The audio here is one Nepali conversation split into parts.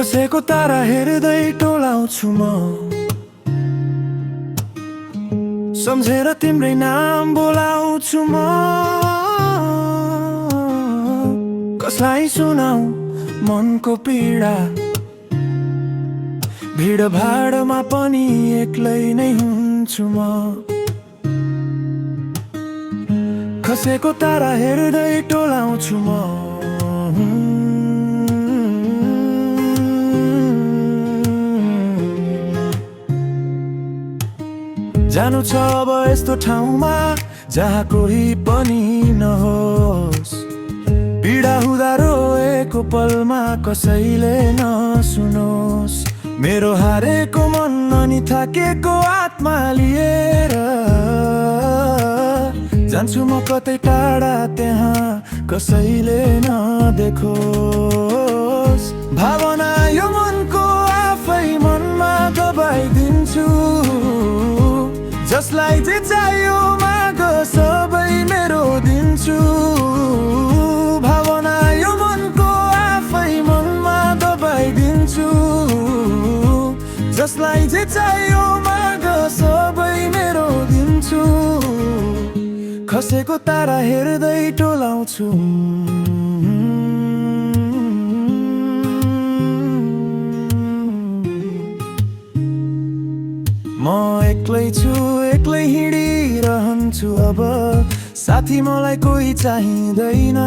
खसेको तारा हेर्दै टोलाउँछु म सम्झेर तिम्रै नाम बोलाउँछु म कसलाई सुनाऊ मनको पीडा भिडभाडमा पनि एक्लै नै हुन्छु म खसेको तारा हेर्दै टोलाउँछु म जानु छ अब यस्तो ठाउँमा जहाँ कोही पनि नहोस् पीडा हुँदा रोएको पलमा कसैले नसुनोस् मेरो हारेको मन अनि थाकेको आत्मा लिएर जान्छु म कतै टाढा त्यहाँ कसैले नदेखोस् भावना यो मनको आफै मनमा दबाइदिन्छु जसलाई जे चाहियो माग सबै मेरो दिन्छु भावना यो मनको आफै मनमा दबाइदिन्छु जसलाई जे चाहियो माग सबै मेरो दिन्छु खसेको तारा हेर्दै टोलाउँछु म एक्लै छु एक्लै हिँडिरहन्छु अब साथी मलाई कोही चाहिँदैन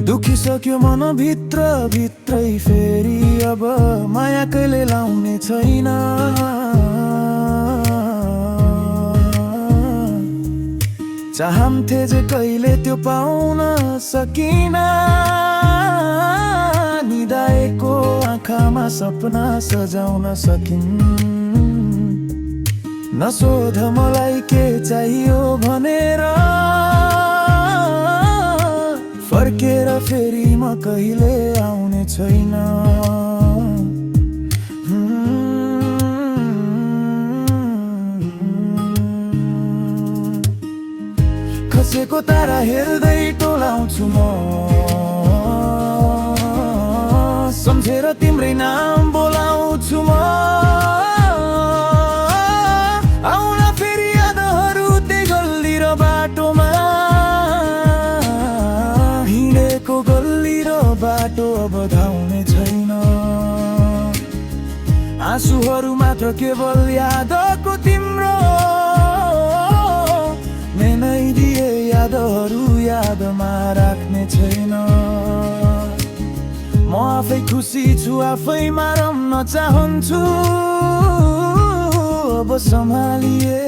दुखिसक्यो मन भित्र भित्रै फेरि अब माया कहिले लाउने छैन चाहन्थे जे कहिले त्यो पाउन सकिन निदाएको आँखामा सपना सजाउन सकिन् नसोध मलाई के चाहियो भनेर फर्केर फेरि म कहिले आउने छैन खसेको तारा हेर्दै टोलाउँछु म सम्झेर तिम्रै नाम बोलाउँछु म आउन फेरि यादहरू त्यही गल्ली र बाटोमा हिँडेको गल्ली र बाटो अब धाउने छैन आँसुहरू मात्र केवल यादको तिम्रो दिए यादहरू यादमा राख्ने छैन म आफै खुसी छु आफैमा रम्न चाहन्छु अब सम्हालिए